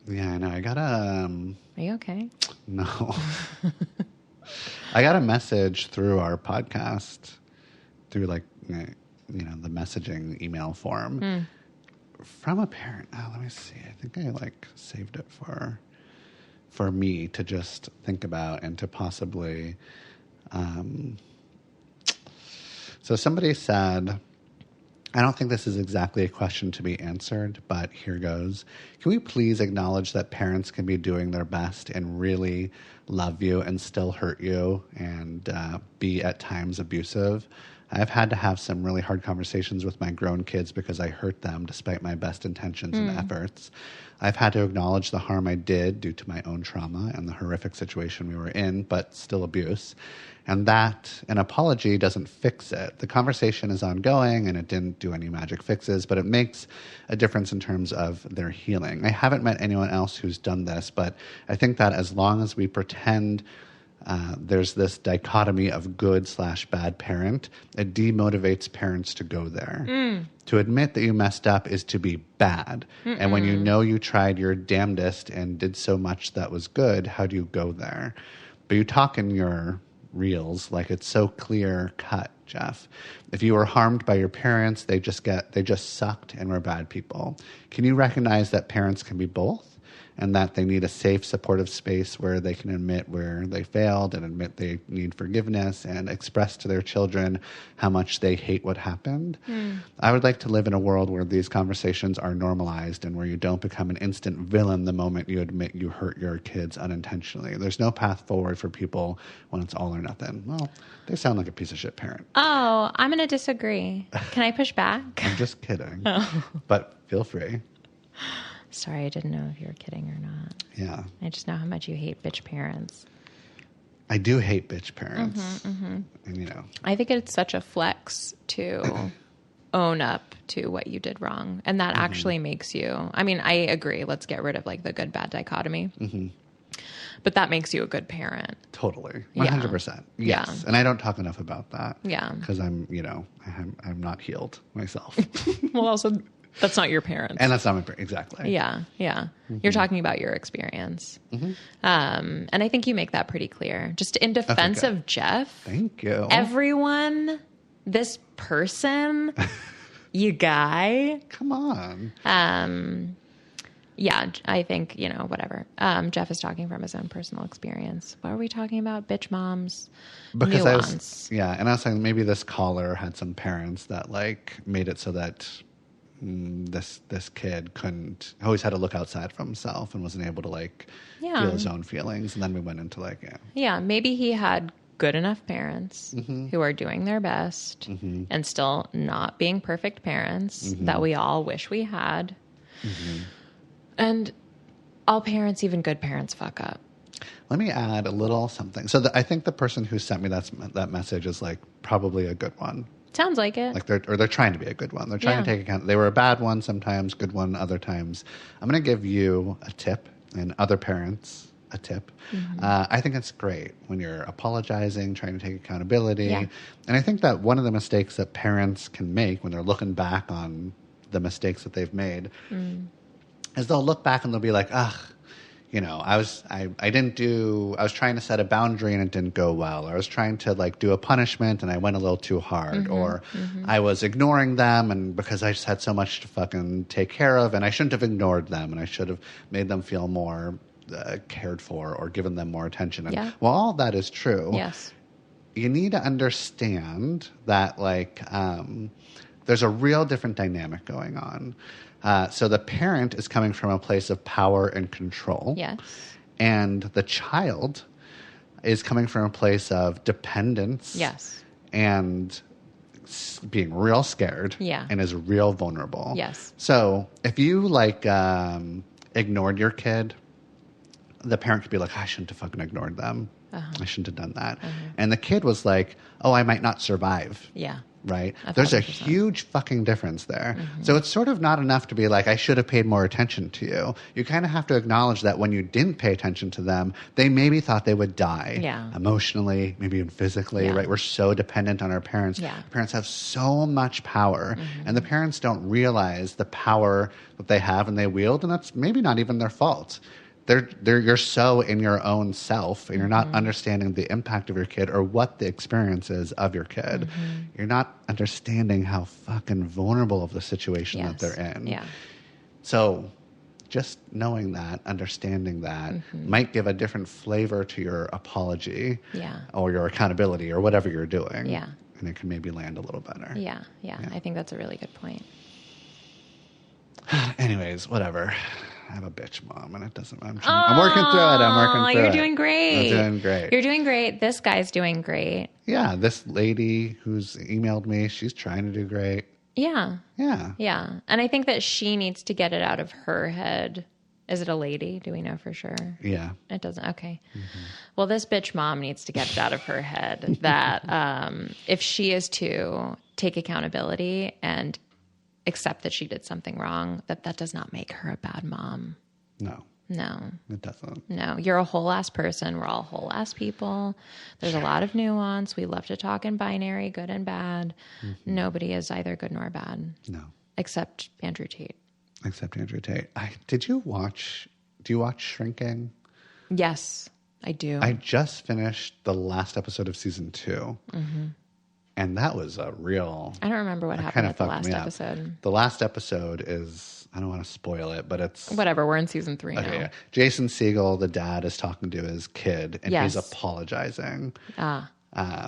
Yeah, I know. I gotta. Are you okay? No. I got a message through our podcast, through like the messaging email form from a parent. Oh, let me see. I think I like saved it for me to just think about and to possibly. So somebody said, I don't think this is exactly a question to be answered, but here goes. Can we please acknowledge that parents can be doing their best and really love you and still hurt you and be at times abusive? I've had to have some really hard conversations with my grown kids because I hurt them despite my best intentions and efforts. I've had to acknowledge the harm I did due to my own trauma and the horrific situation we were in, but still abuse. And that an apology doesn't fix it. The conversation is ongoing and it didn't do any magic fixes, but it makes a difference in terms of their healing. I haven't met anyone else who's done this, but I think that as long as we pretend there's this dichotomy of good/bad parent, it demotivates parents to go there. To admit that you messed up is to be bad. And when you know you tried your damnedest and did so much that was good, how do you go there? But you talk in your reels. Like, it's so clear cut, Jeff. If you were harmed by your parents, they just sucked and were bad people. Can you recognize that parents can be both? And that they need a safe, supportive space where they can admit where they failed and admit they need forgiveness and express to their children how much they hate what happened. I would like to live in a world where these conversations are normalized and where you don't become an instant villain the moment you admit you hurt your kids unintentionally. There's no path forward for people when it's all or nothing. Well, they sound like a piece of shit parent. Oh, I'm going to disagree. Can I push back? I'm just kidding. But feel free. Sorry, I didn't know if you were kidding or not. Yeah. I just know how much you hate bitch parents. I do hate bitch parents. And, you know. I think it's such a flex to own up to what you did wrong. And that actually makes you, I mean, I agree. Let's get rid of like the good bad dichotomy. But that makes you a good parent. Totally. 100%. Yes. Yeah. And I don't talk enough about that. Yeah. Because I'm not healed myself. Well, also, that's not your parents. And that's not my parents. Exactly. Yeah. Yeah. You're talking about your experience. And I think you make that pretty clear. Just in defense of Jeff. Thank you. Everyone, this person, you guy. Come on. Yeah, I think, you know, whatever. Jeff is talking from his own personal experience. What are we talking about? Bitch moms. Because Nuance. and I was saying maybe this caller had some parents that like made it so that this kid always had to look outside for himself and wasn't able to like feel his own feelings. And then we went into like, maybe he had good enough parents who are doing their best and still not being perfect parents that we all wish we had. And all parents, even good parents, fuck up. Let me add a little something. So I think the person who sent me that message is like probably a good one. Sounds like it. Like they're trying to be a good one. They're trying to take account. They were a bad one sometimes, good one other times. I'm going to give you a tip and other parents a tip. I think it's great when you're apologizing, trying to take accountability. And I think that one of the mistakes that parents can make when they're looking back on the mistakes that they've made is they'll look back and they'll be like, you know, I was trying to set a boundary and it didn't go well. Or I was trying to like do a punishment and I went a little too hard. Or I was ignoring them and because I just had so much to fucking take care of and I shouldn't have ignored them and I should have made them feel more cared for or given them more attention. And while all that is true, you need to understand that like there's a real different dynamic going on. So the parent is coming from a place of power and control. Yes. And the child is coming from a place of dependence. Yes. And being real scared. Yeah. And is real vulnerable. Yes. So if you like ignored your kid, the parent could be like, I shouldn't have fucking ignored them. I shouldn't have done that. And the kid was like, oh, I might not survive. Yeah. Right? There's a huge fucking difference there. So it's sort of not enough to be like, I should have paid more attention to you. You kind of have to acknowledge that when you didn't pay attention to them, they maybe thought they would die. Emotionally, maybe even physically, right? We're so dependent on our parents. Parents have so much power, and the parents don't realize the power that they have and they wield, and that's maybe not even their fault. You're so in your own self and you're not understanding the impact of your kid or what the experience is of your kid. You're not understanding how fucking vulnerable of the situation that they're in. So just knowing that, understanding that might give a different flavor to your apology or your accountability or whatever you're doing. And it can maybe land a little better. Yeah. I think that's a really good point. Anyways, whatever. I have a bitch mom, and it doesn't. I'm working through it. You're doing great. I'm doing great. You're doing great. This guy's doing great. Yeah, this lady who's emailed me, she's trying to do great. Yeah. And I think that she needs to get it out of her head. Is it a lady? Do we know for sure? Yeah. It doesn't. Okay. Well, this bitch mom needs to get it out of her head that if she is to take accountability and accept that she did something wrong, that does not make her a bad mom. No. It doesn't. No, you're a whole ass person. We're all whole ass people. There's a lot of nuance. We love to talk in binary, good and bad. Nobody is either good nor bad. No. Except Andrew Tate. Do you watch Shrinking? Yes. I do. I just finished the last episode of season 2. Mm-hmm. And that was a real... I don't remember what happened at the last episode. The last episode is... I don't want to spoil it, but it's... Whatever, we're in season 3 now. Yeah. Jason Segel, the dad, is talking to his kid, and he's apologizing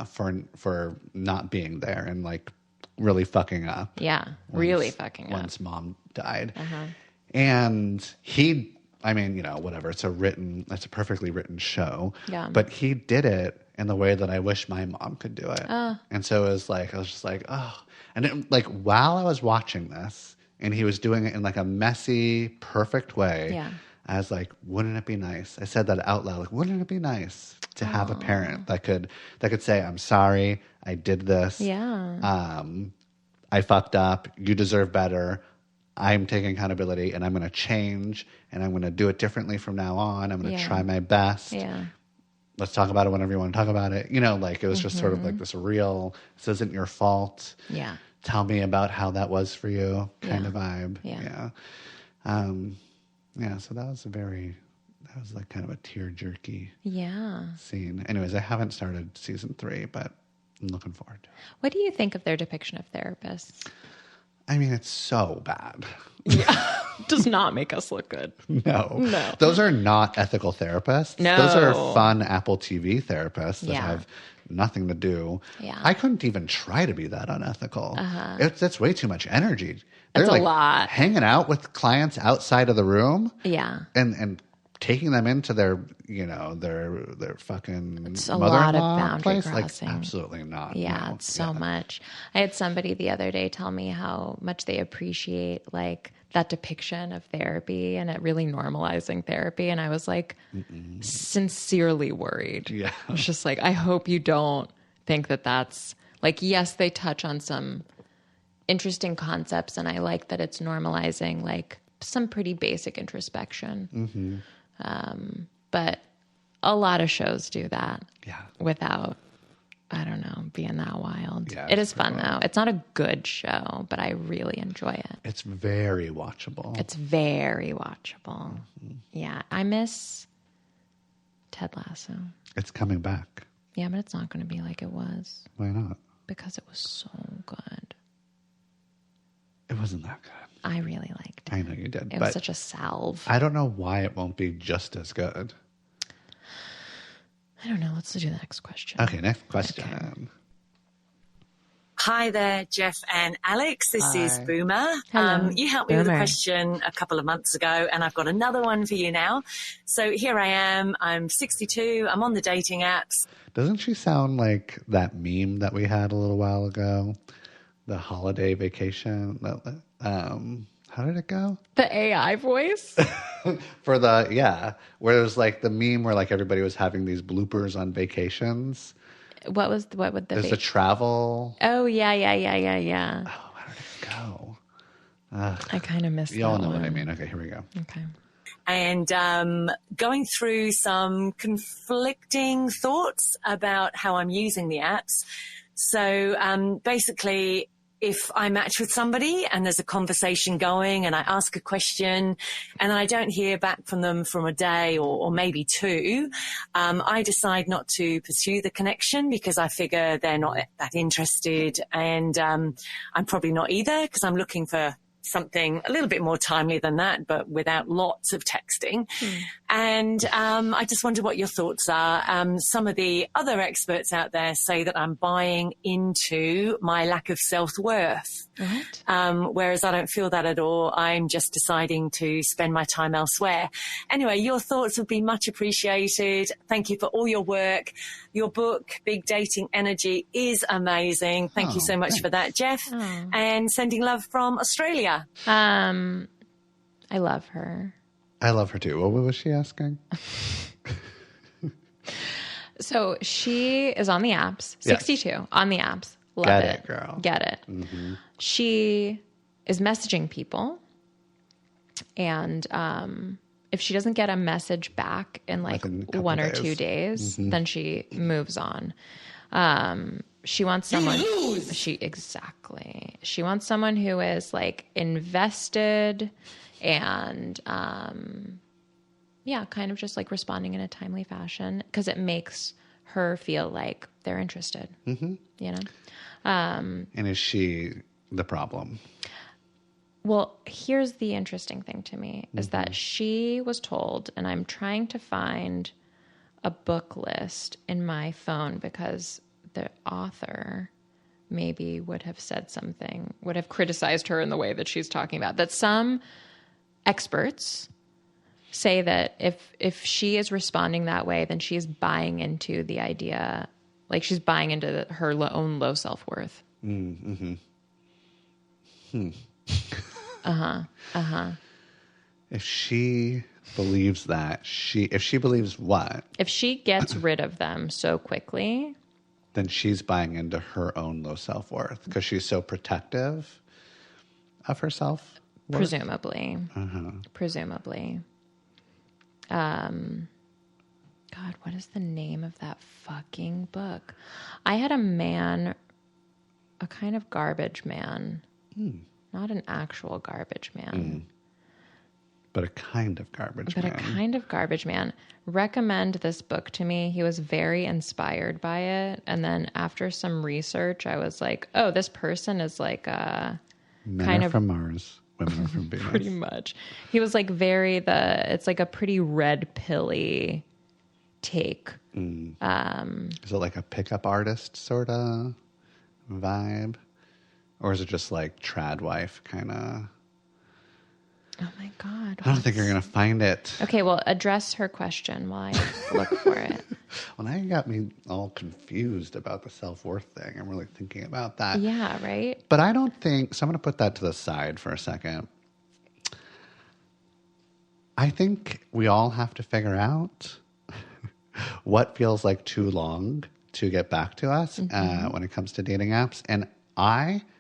for not being there and, like, really fucking up. Yeah, really fucking up. Once mom died. Uh-huh. And he... I mean, you know, whatever. It's a perfectly written show. Yeah. But he did it in the way that I wish my mom could do it. And so it was like, I was just like, oh. And it, like, while I was watching this, and he was doing it in like a messy, perfect way, I was like, wouldn't it be nice? I said that out loud, like, wouldn't it be nice to have a parent that could say, I'm sorry, I did this. Yeah. I fucked up. You deserve better. I'm taking accountability and I'm going to change and I'm going to do it differently from now on. I'm going to try my best. Yeah. Let's talk about it whenever you want to talk about it. You know, like it was just sort of like this real, this isn't your fault. Yeah. Tell me about how that was for you kind of vibe. Yeah. So that was like kind of a tear jerky scene. Anyways, I haven't started season 3, but I'm looking forward to it. What do you think of their depiction of therapists? I mean, it's so bad. Yeah. Does not make us look good. No. Those are not ethical therapists. No. Those are fun Apple TV therapists that have nothing to do. Yeah. I couldn't even try to be that unethical. That's way too much energy. That's They're a lot. Hanging out with clients outside of the room. Yeah. And taking them into their, you know, their fucking it's a lot of boundary place. crossing. Like, absolutely not. Yeah, it's so much. I had somebody the other day tell me how much they appreciate like that depiction of therapy and it really normalizing therapy. And I was like sincerely worried. Yeah. I was just like, I hope you don't think that that's like, yes, they touch on some interesting concepts and I like that it's normalizing like some pretty basic introspection. Mm-hmm. But a lot of shows do that without, I don't know, being that wild. Yeah, it is fun though. It's not a good show, but I really enjoy it. It's very watchable. Mm-hmm. Yeah. I miss Ted Lasso. It's coming back. Yeah, but it's not going to be like it was. Why not? Because it was so good. It wasn't that good. I really liked it. I know you did. It was such a salve. I don't know why it won't be just as good. I don't know. Let's do the next question. Okay, next question. Okay. Hi there, Jeff and Alex. This is Boomer. Hello. You helped me with a question a couple of months ago, and I've got another one for you now. So here I am. I'm 62. I'm on the dating apps. Doesn't she sound like that meme that we had a little while ago? The holiday vacation. How did it go? The AI voice? Where it was like the meme where like everybody was having these bloopers on vacations. What would the There's the travel. Oh, yeah. Oh, how did it go? I kind of missed that. Y'all know what I mean. Okay, here we go. Okay. And going through some conflicting thoughts about how I'm using the apps. So basically, if I match with somebody and there's a conversation going and I ask a question and I don't hear back from them from a day or maybe 2, I decide not to pursue the connection because I figure they're not that interested and I'm probably not either because I'm looking for something a little bit more timely than that, but without lots of texting. And I just wonder what your thoughts are. Some of the other experts out there say that I'm buying into my lack of self-worth. Whereas I don't feel that at all. I'm just deciding to spend my time elsewhere. Anyway, your thoughts would be much appreciated. Thank you for all your work. Your book, Big Dating Energy, is amazing. Thank you so much for that, Jeff. And sending love from Australia. I love her. I love her too. What was she asking? So she is on the apps. 62 on the apps. Love Get it, girl. Get it. Mm-hmm. She is messaging people, and if she doesn't get a message back in like 1 or 2 days, then she moves on. She wants someone. She wants someone who is like invested and Yeah, kind of just like responding in a timely fashion because it makes her feel like they're interested. Mm-hmm. You know? And is she the problem? Well, here's the interesting thing to me is that she was told, and I'm trying to find a book list in my phone because the author maybe would have said something, would have criticized her in the way that she's talking about. That some experts say that if she is responding that way, then she's buying into the idea, like she's buying into her own low self-worth. Mm-hmm. If she believes that, if she believes what? If she gets rid of them so quickly, then she's buying into her own low self-worth because she's so protective of herself. Presumably. Presumably. God, what is the name of that fucking book? I had a man, a kind of garbage man. Not an actual garbage man. But a kind of garbage man. But a kind of garbage man. Recommend this book to me. He was very inspired by it. And then after some research, I was like, oh, this person is like a Men kind are of from Mars, women are from Venus. Pretty much. He was like it's like a pretty red pilly take. Is it like a pickup artist sort of vibe? Or is it just like trad wife kind of? Oh my God. I don't think you're going to find it. Okay, well, address her question while I look for it. Well, now you got me all confused about the self-worth thing. I'm really thinking about that. Yeah, right? But I don't think, so I'm going to put that to the side for a second. I think we all have to figure out what feels like too long to get back to us when it comes to dating apps. And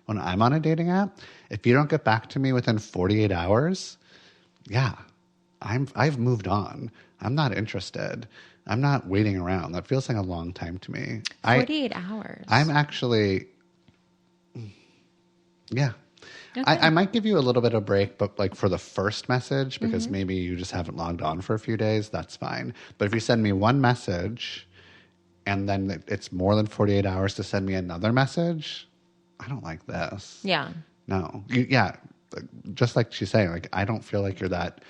when I'm on a dating app, if you don't get back to me within 48 hours, yeah, I've moved on. I'm not interested. I'm not waiting around. That feels like a long time to me. 48 hours. I'm actually, yeah. Okay. I might give you a little bit of break, but like for the first message, because maybe you just haven't logged on for a few days, that's fine. But if you send me one message and then it's more than 48 hours to send me another message, I don't like this. Yeah. No. Just like she's saying, like, I don't feel like you're that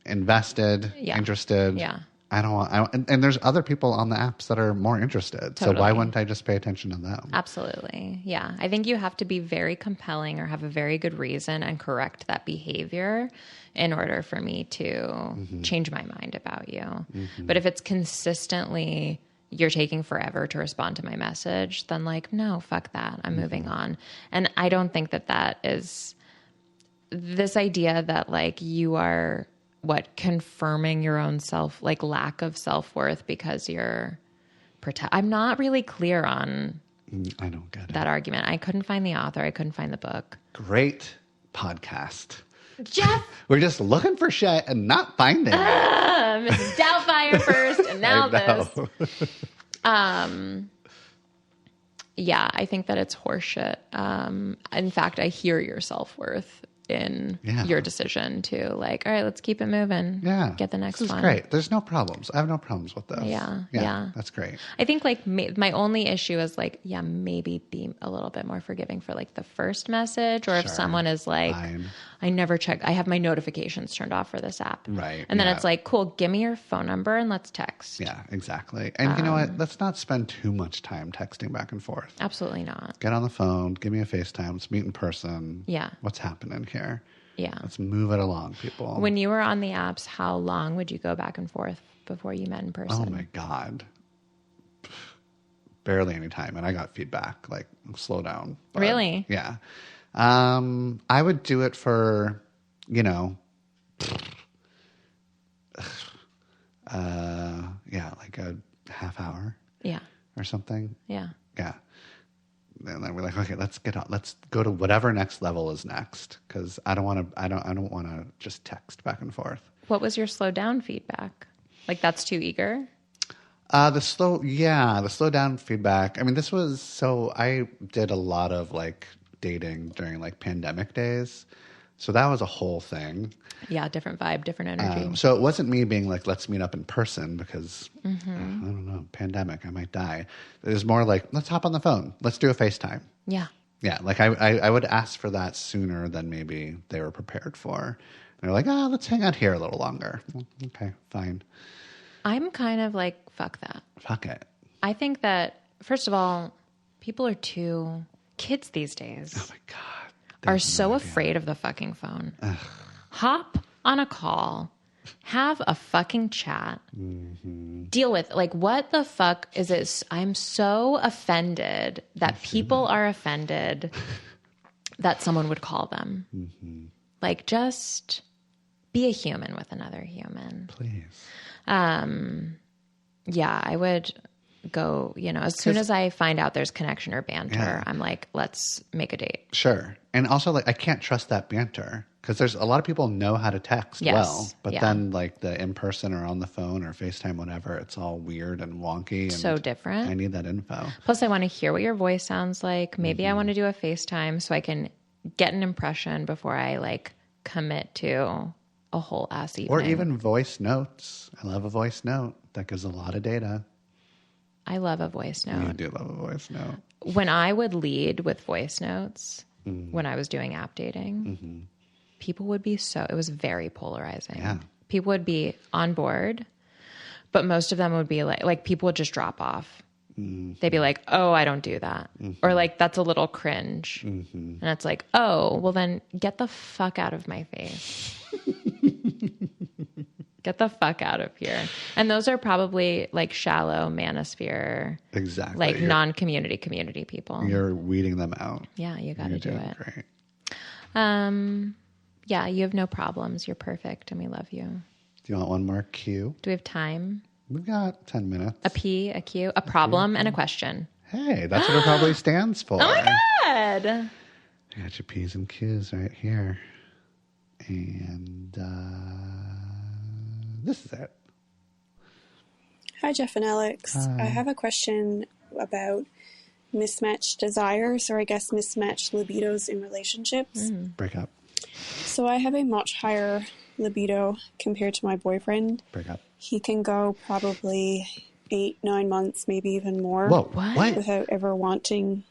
invested, interested. Yeah. And there's other people on the apps that are more interested. Totally. So why wouldn't I just pay attention to them? Absolutely. Yeah. I think you have to be very compelling or have a very good reason and correct that behavior in order for me to change my mind about you. But if it's consistently you're taking forever to respond to my message, then like, no, fuck that. I'm moving on. And I don't think that is this idea that like you are confirming your own like lack of self-worth because you're I'm not really clear on I don't get that argument. I couldn't find the author. I couldn't find the book. Great podcast. Jeff! We're just looking for shit and not finding it. Mrs. Doubtfire first and now this. Yeah, I think that it's horseshit. In fact, I hear your self-worth in your decision to like, all right, let's keep it moving. Yeah. Get the next one. This is great. There's no problems. I have no problems with this. Yeah. That's great. I think like my only issue is like, maybe be a little bit more forgiving for like the first message, or if someone is like, fine. I never check. I have my notifications turned off for this app. Right. And then it's like, cool, give me your phone number and let's text. Yeah, exactly. And you know what? Let's not spend too much time texting back and forth. Absolutely not. Get on the phone. Give me a FaceTime. Let's meet in person. Yeah. What's happening here? Yeah. Let's move it along, people. When you were on the apps, how long would you go back and forth before you met in person? Oh my God. Barely any time. And I got feedback, like, slow down. But, really? Yeah. I would do it for, like a half hour. Yeah. Or something. Yeah. Yeah. And then we're like, okay, let's go to whatever next level is next. Cause I don't want to just text back and forth. What was your slow down feedback? Like that's too eager? The slow down feedback. I mean, I did a lot of like dating during like pandemic days. So that was a whole thing. Yeah, different vibe, different energy. So it wasn't me being like, let's meet up in person because, I don't know, pandemic, I might die. It was more like, let's hop on the phone. Let's do a FaceTime. Yeah. Yeah, like I would ask for that sooner than maybe they were prepared for. And they're like, let's hang out here a little longer. Well, okay, fine. I'm kind of like, fuck that. Fuck it. I think that, first of all, people are too... Kids these days. Oh my God. Are so afraid of the fucking phone. Ugh. Hop on a call, have a fucking chat, deal with, like, what the fuck is this? I'm so offended that people are offended that someone would call them. Like, just be a human with another human. Please. Yeah, I would go, as soon as I find out there's connection or banter, I'm like, let's make a date. Sure. And also, like, I can't trust that banter because there's a lot of people know how to text well, but then like the in-person or on the phone or FaceTime, whatever, it's all weird and wonky. And so different. I need that info. Plus, I want to hear what your voice sounds like. Maybe I want to do a FaceTime so I can get an impression before I like commit to a whole ass evening. Or even voice notes. I love a voice note. That gives a lot of data. I love a voice note. You do love a voice note. When I would lead with voice notes, when I was doing app dating, people would be it was very polarizing. Yeah. People would be on board, but most of them would be like people would just drop off. They'd be like, oh, I don't do that. Or like, that's a little cringe. And it's like, oh, well then get the fuck out of my face. Get the fuck out of here. And those are probably like shallow manosphere. Exactly. Like non-community people. You're weeding them out. Yeah, you got to do it. Great. Yeah, you have no problems. You're perfect and we love you. Do you want one more cue? Do we have time? We've got 10 minutes. A P, a Q, a problem, and a question. Hey, that's what it probably stands for. Oh my God. I got your P's and Q's right here. And this is it. Hi, Jeff and Alex. Hi. I have a question about mismatched desires, or I guess mismatched libidos in relationships. Break up. So I have a much higher libido compared to my boyfriend. Break up. He can go probably 8-9 months, maybe even more. Whoa, what? Without ever wanting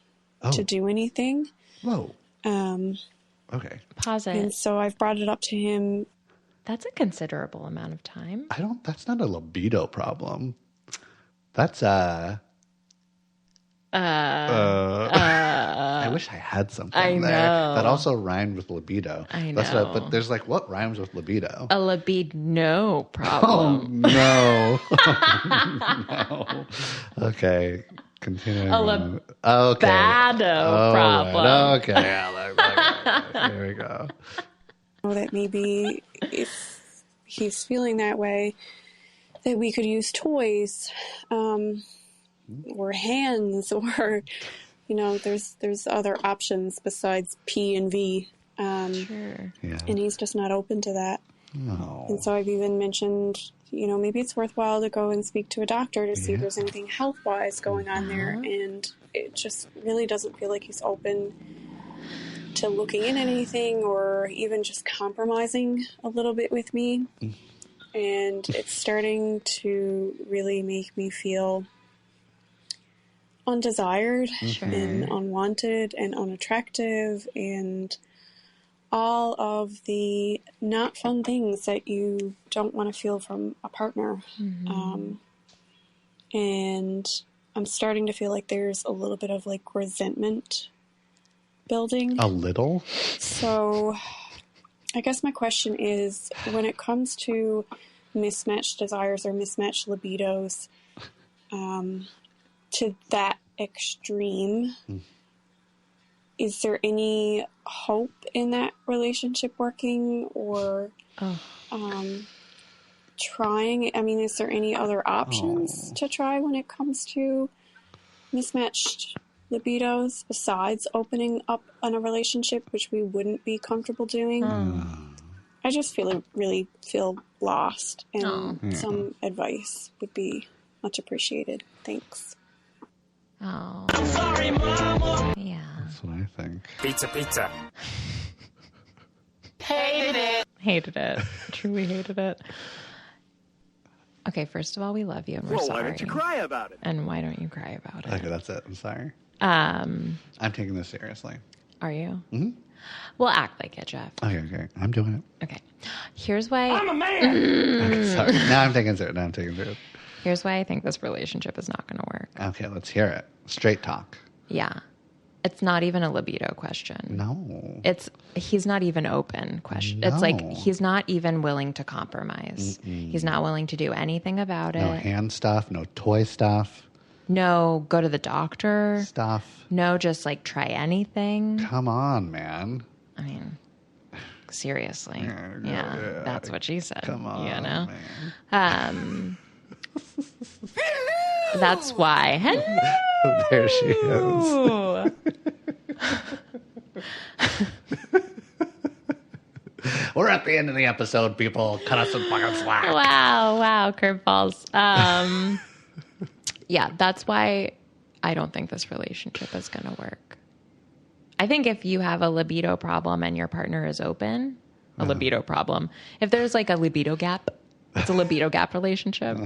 to do anything. Whoa. Okay. Pause it. And so I've brought it up to him. That's a considerable amount of time. That's not a libido problem. That's I wish I had something I there know. that also rhymed with libido. I know. But there's like, what rhymes with libido? A libido problem. Oh, no. No. Okay. Continue. A okay. problem. Right. Okay, Alex. Okay. Here we go. That maybe if he's feeling that way, that we could use toys, or hands, or there's other options besides P and V. Sure. Yeah. And he's just not open to that. No. And so I've even mentioned, maybe it's worthwhile to go and speak to a doctor to see if there's anything health-wise going on there. And it just really doesn't feel like he's open to looking in anything or even just compromising a little bit with me. And it's starting to really make me feel undesired and unwanted and unattractive and all of the not fun things that you don't want to feel from a partner. And I'm starting to feel like there's a little bit of like resentment building. A little? So I guess my question is, when it comes to mismatched desires or mismatched libidos, to that extreme, is there any hope in that relationship working or trying? I mean, is there any other options to try when it comes to mismatched libidos besides opening up on a relationship, which we wouldn't be comfortable doing? I just really feel lost, and some advice would be much appreciated. Thanks. Oh. I'm sorry, Mama. Yeah. That's what I think. Pizza. Hated it. Truly hated it. Okay, first of all, we love you and we're sorry. Why don't you cry about it? And why don't you cry about it? Okay, that's it. I'm sorry. I'm taking this seriously. Are you? Mm-hmm. Well, act like it, Jeff. Okay. I'm doing it. Okay. Here's why... I'm a man! Okay, sorry. Now I'm taking it serious. Here's why I think this relationship is not going to work. Okay, let's hear it. Straight talk. Yeah. It's not even a libido question. No. He's not even open question. No. It's like he's not even willing to compromise. He's not willing to do anything about it. No hand stuff, no toy stuff. No, go to the doctor. Stuff. No, just like try anything. Come on, man. I mean, seriously. Yeah, that's what she said. Come on, you know? man. That's why. Hello! There she is. We're at the end of the episode, people. Cut us some fucking slack. Wow, curveballs. Yeah, that's why I don't think this relationship is going to work. I think if you have a libido problem and your partner is open, libido problem, if there's like a libido gap, it's a libido gap relationship,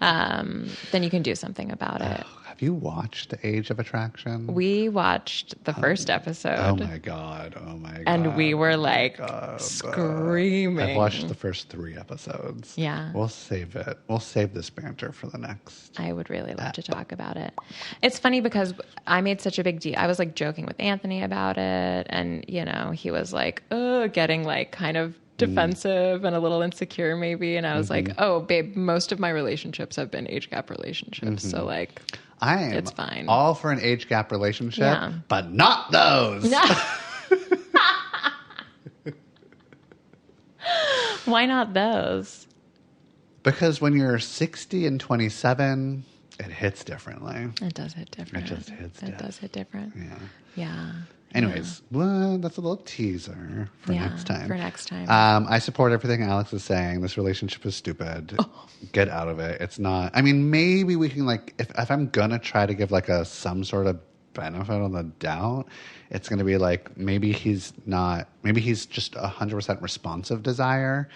then you can do something about it. Have you watched The Age of Attraction? We watched the first episode. Oh my God. And we were like screaming. I've watched the first 3 episodes. Yeah. We'll save it. We'll save this banter for the next. I would really love to talk about it. It's funny because I made such a big deal. I was like joking with Anthony about it. And, you know, he was like, getting like kind of defensive and a little insecure maybe. And I was like, oh, babe, most of my relationships have been age gap relationships. So like... it's fine. All for an age gap relationship, but not those. No. Why not those? Because when you're 60 and 27, it hits differently. It does hit different. It just hits It does hit different. Yeah. Anyways, well, that's a little teaser for next time. For next time. I support everything Alex is saying. This relationship is stupid. Get out of it. It's not. I mean, maybe we can like, if I'm gonna try to give like some sort of benefit of the doubt, it's gonna be like maybe he's just 100% responsive desire.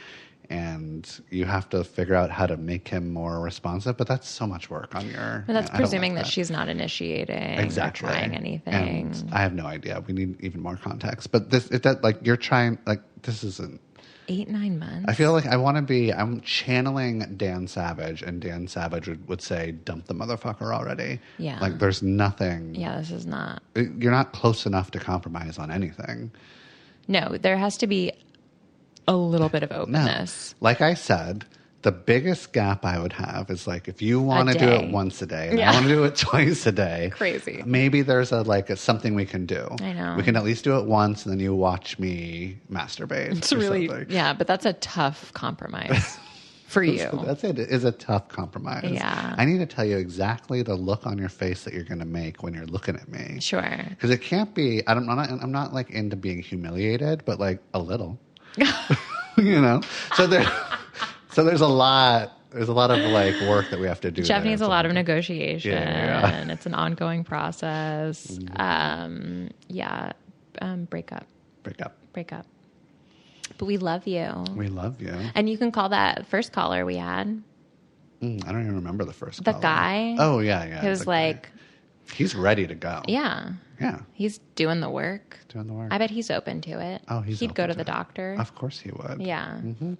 And you have to figure out how to make him more responsive, but that's so much work on your. But that's presuming that she's not initiating or trying anything. And I have no idea. We need even more context. But this isn't 8-9 months. I feel like I'm channeling Dan Savage, and Dan Savage would say, "Dump the motherfucker already." Yeah. Like there's nothing. Yeah, this is not. You're not close enough to compromise on anything. No, there has to be a little bit of openness. No. Like I said, the biggest gap I would have is like if you want to do it once a day and I want to do it twice a day. Crazy. Maybe there's something we can do. I know. We can at least do it once and then you watch me masturbate. It's really something. But that's a tough compromise for you. That's it. It is a tough compromise. Yeah. I need to tell you exactly the look on your face that you're going to make when you're looking at me. Sure. Because it can't be. I'm not like into being humiliated, but like a little. You know, so there's a lot of like work that we have to do. Jeff needs a lot of negotiation. Yeah. It's an ongoing process. Break up. But we love you. We love you. And you can call that first caller we had. I don't even remember the first The caller. guy. Oh yeah. He was like, he's ready to go. Yeah. Yeah. He's doing the work. I bet he's open to it. Oh, he'd go to the doctor. Of course he would. Yeah. Mm-hmm.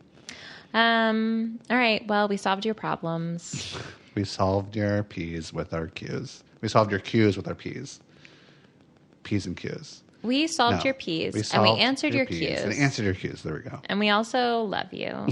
All right. Well, we solved your problems. We solved your P's with our Q's. We solved your Q's with our P's. P's and Q's. We solved your P's and we answered your Q's. And answered your Q's. There we go. And we also love you.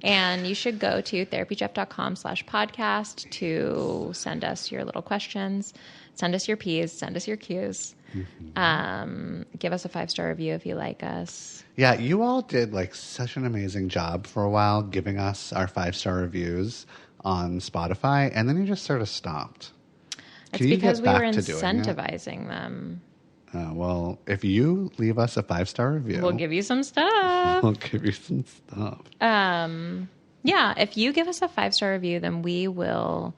And you should go to therapyjeff.com/podcast to send us your little questions. Send us your P's. Send us your Q's. Give us a 5-star review if you like us. Yeah, you all did like such an amazing job for a while giving us our 5-star reviews on Spotify, and then you just sort of stopped. It's because we were incentivizing them. Well, if you leave us a 5-star review, we'll give you some stuff. Yeah, if you give us a 5-star review, then we will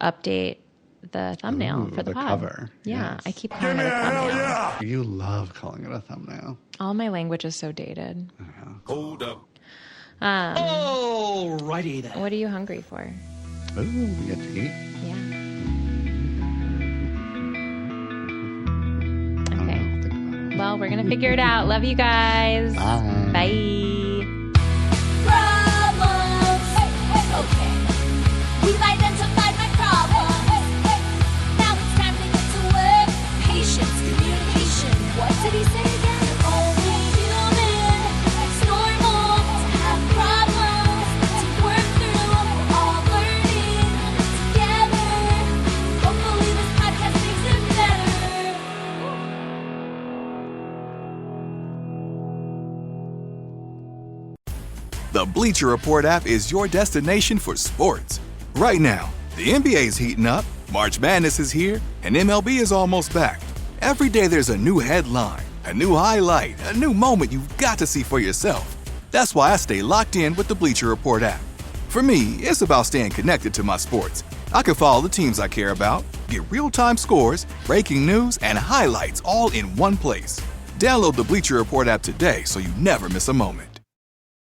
update the thumbnail for the pod. Cover. Yeah, yes. I keep calling it a thumbnail. Yeah. You love calling it a thumbnail. All my language is so dated. Hold up. Alrighty then. What are you hungry for? Ooh, we get to eat. Yeah. I don't Okay. know. Think about it. Well, we're going to figure it out. Love you guys. Bye. Bye. Problems. Okay. We've identified my problems. Now it's time to get to work. Patience, communication. What did he say again? We're only human. It's normal to have problems to work through. We're all learning together. Hopefully this podcast makes it better. The Bleacher Report app is your destination for sports. Right now, the NBA's heating up, March Madness is here, and MLB is almost back. Every day there's a new headline, a new highlight, a new moment you've got to see for yourself. That's why I stay locked in with the Bleacher Report app. For me, it's about staying connected to my sports. I can follow the teams I care about, get real-time scores, breaking news, and highlights all in one place. Download the Bleacher Report app today so you never miss a moment.